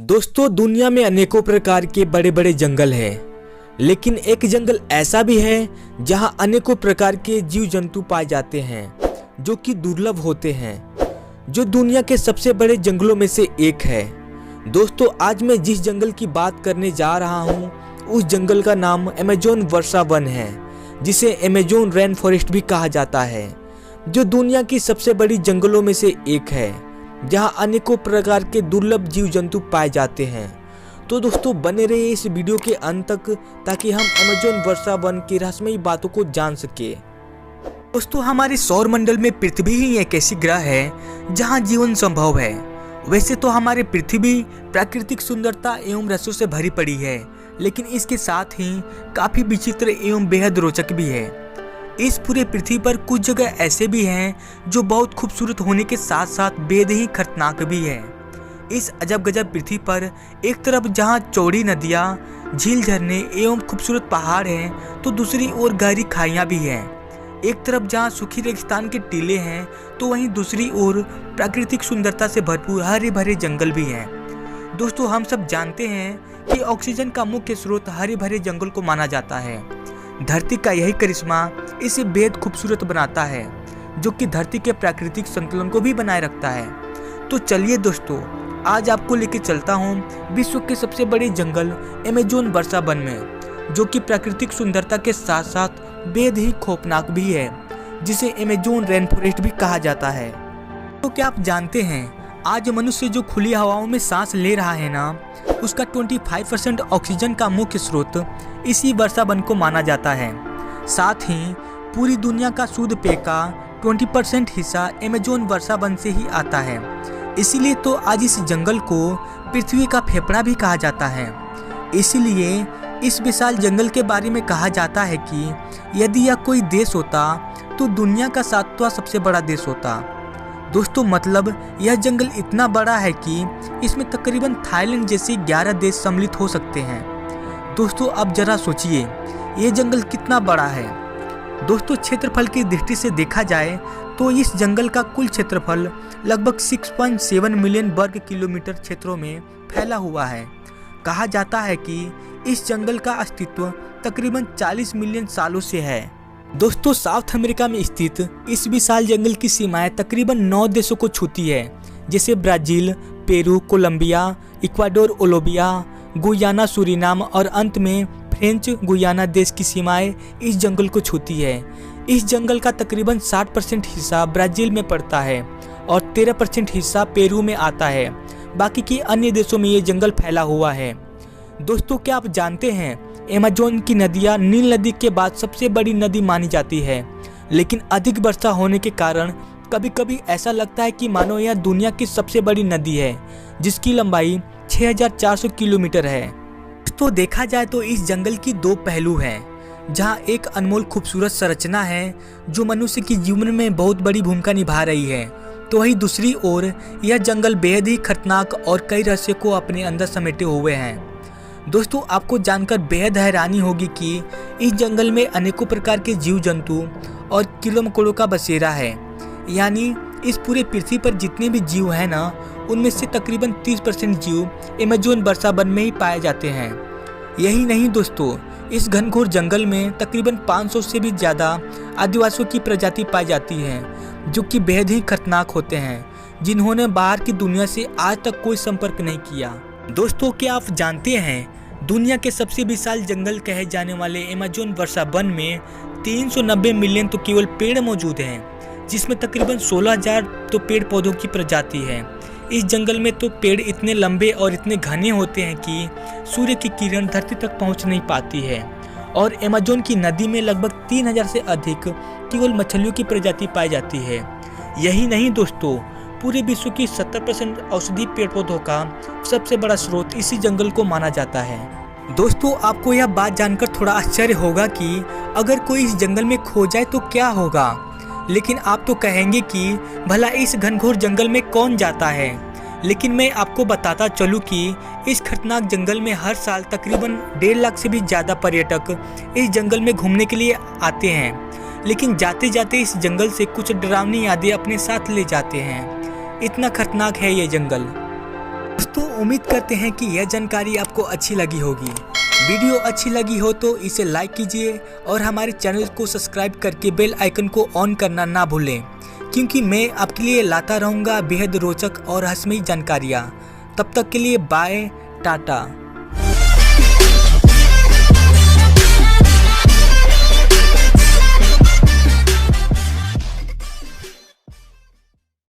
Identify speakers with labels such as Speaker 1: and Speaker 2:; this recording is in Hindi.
Speaker 1: दोस्तों, दुनिया में अनेकों प्रकार के बड़े बड़े जंगल हैं, लेकिन एक जंगल ऐसा भी है जहां अनेकों प्रकार के जीव जंतु पाए जाते हैं जो कि दुर्लभ होते हैं, जो दुनिया के सबसे बड़े जंगलों में से एक है। दोस्तों, आज मैं जिस जंगल की बात करने जा रहा हूं, उस जंगल का नाम अमेज़न वर्षा वन है, जिसे अमेज़न रेन फॉरेस्ट भी कहा जाता है, जो दुनिया की सबसे बड़ी जंगलों में से एक है, जहां अनेकों प्रकार के दुर्लभ जीव जंतु पाए जाते हैं। तो दोस्तों, बने रहिए इस वीडियो के अंत तक ताकि हम अमेज़न वर्षा वन की रहस्यमयी बातों को जान सके। दोस्तों, हमारे सौर मंडल में पृथ्वी ही एक ऐसी ग्रह है जहां जीवन संभव है। वैसे तो हमारे पृथ्वी प्राकृतिक सुंदरता एवं रहस्यों से भरी पड़ी है, लेकिन इसके साथ ही काफी विचित्र एवं बेहद रोचक भी है। इस पूरे पृथ्वी पर कुछ जगह ऐसे भी हैं जो बहुत खूबसूरत होने के साथ साथ बेहद ही खतरनाक भी है। इस अजब गजब पृथ्वी पर एक तरफ जहां चौड़ी नदियां, झील, झरने एवं खूबसूरत पहाड़ हैं, तो दूसरी ओर गहरी खाइयां भी हैं। एक तरफ जहां सूखी रेगिस्तान के टीले हैं, तो वहीं दूसरी ओर प्राकृतिक सुंदरता से भरपूर हरे भरे जंगल भी हैं। दोस्तों, हम सब जानते हैं कि ऑक्सीजन का मुख्य स्रोत हरे भरे जंगल को माना जाता है। धरती का यही करिश्मा इसे बेहद खूबसूरत बनाता है, जो कि धरती के प्राकृतिक संतुलन को भी बनाए रखता है। तो चलिए दोस्तों, आज आपको लेके चलता हूँ विश्व के सबसे बड़े जंगल अमेज़न वर्षा वन में, जो कि प्राकृतिक सुंदरता के साथ साथ बेहद ही खौफनाक भी है, जिसे अमेज़न रेन फॉरेस्ट भी कहा जाता है। तो क्या आप जानते हैं, आज मनुष्य जो खुली हवाओं में सांस ले रहा है ना, उसका 25% ऑक्सीजन का मुख्य स्रोत इसी वर्षा वन को माना जाता है। साथ ही पूरी दुनिया का शुद्ध पेय का 20% हिस्सा अमेज़न वर्षा वन से ही आता है। इसीलिए तो आज इस जंगल को पृथ्वी का फेफड़ा भी कहा जाता है। इसीलिए इस विशाल जंगल के बारे में कहा जाता है कि यदि यह कोई देश होता तो दुनिया का 7वां सबसे बड़ा देश होता। दोस्तों, मतलब यह जंगल इतना बड़ा है कि इसमें तकरीबन थाईलैंड जैसे 11 देश सम्मिलित हो सकते हैं। दोस्तों, अब जरा सोचिए ये जंगल कितना बड़ा है। दोस्तों, क्षेत्रफल की दृष्टि से देखा जाए तो इस जंगल का कुल क्षेत्रफल लगभग 6.7 मिलियन वर्ग किलोमीटर क्षेत्रों में फैला हुआ है। कहा जाता है कि इस जंगल का अस्तित्व तकरीबन 40 मिलियन सालों से है। दोस्तों, साउथ अमेरिका में स्थित इस विशाल जंगल की सीमाएं तकरीबन 9 देशों को छूती है, जैसे ब्राजील, पेरू, कोलंबिया, इक्वाडोर, ओलोबिया, गुयाना, सूरीनाम और अंत में फ्रेंच गुयाना देश की सीमाएं इस जंगल को छूती है। इस जंगल का तकरीबन 60% हिस्सा ब्राजील में पड़ता है और 13% हिस्सा पेरू में आता है। बाकी के अन्य देशों में ये जंगल फैला हुआ है। दोस्तों, क्या आप जानते हैं, अमेज़न की नदियाँ नील नदी के बाद सबसे बड़ी नदी मानी जाती है, लेकिन अधिक वर्षा होने के कारण कभी कभी ऐसा लगता है कि मानो यह दुनिया की सबसे बड़ी नदी है, जिसकी लंबाई 6400 किलोमीटर है। तो देखा जाए तो इस जंगल की 2 पहलू हैं, जहां एक अनमोल खूबसूरत संरचना है जो मनुष्य की जीवन में बहुत बड़ी भूमिका निभा रही है, तो वहीं दूसरी ओर यह जंगल बेहद ही खतरनाक और कई रहस्य को अपने अंदर समेटे हुए हैं। दोस्तों, आपको जानकर बेहद हैरानी होगी कि इस जंगल में अनेकों प्रकार के जीव जंतु और कीड़े मकोड़ों का बसेरा है। यानी इस पूरे पृथ्वी पर जितने भी जीव हैं ना, उनमें से तकरीबन 30% जीव अमेज़न वर्षा वन में ही पाए जाते हैं। यही नहीं दोस्तों, इस घनघोर जंगल में तकरीबन 500 से भी ज़्यादा आदिवासियों की प्रजाति पाई जाती है, जो कि बेहद ही खतरनाक होते हैं, जिन्होंने बाहर की दुनिया से आज तक कोई संपर्क नहीं किया। दोस्तों, क्या आप जानते हैं, दुनिया के सबसे विशाल जंगल कहे जाने वाले अमेज़न वर्षा वन में 390 मिलियन तो केवल पेड़ मौजूद हैं, जिसमें तकरीबन 16,000 तो पेड़ पौधों की प्रजाति है। इस जंगल में तो पेड़ इतने लंबे और इतने घने होते हैं कि सूर्य की किरण धरती तक पहुंच नहीं पाती है। और अमेज़न की नदी में लगभग 3000 से अधिक केवल मछलियों की प्रजाति पाई जाती है। यही नहीं दोस्तों, पूरे विश्व की 70% औषधीय पेड़ पौधों का सबसे बड़ा स्रोत इसी जंगल को माना जाता है। दोस्तों, आपको यह बात जानकर थोड़ा आश्चर्य होगा कि अगर कोई इस जंगल में खो जाए तो क्या होगा, लेकिन आप तो कहेंगे कि भला इस घनघोर जंगल में कौन जाता है। लेकिन मैं आपको बताता चलूं कि इस खतरनाक जंगल में हर साल तकरीबन 1.5 लाख से भी ज़्यादा पर्यटक इस जंगल में घूमने के लिए आते हैं, लेकिन जाते जाते इस जंगल से कुछ डरावनी यादें अपने साथ ले जाते हैं। इतना खतरनाक है ये जंगल। दोस्तों, उम्मीद करते हैं कि यह जानकारी आपको अच्छी लगी होगी। वीडियो अच्छी लगी हो तो इसे लाइक कीजिए और हमारे चैनल को सब्सक्राइब करके बेल आइकन को ऑन करना ना भूलें, क्योंकि मैं आपके लिए लाता रहूँगा बेहद रोचक और हंसमयी जानकारियाँ। तब तक के लिए बाय, टाटा।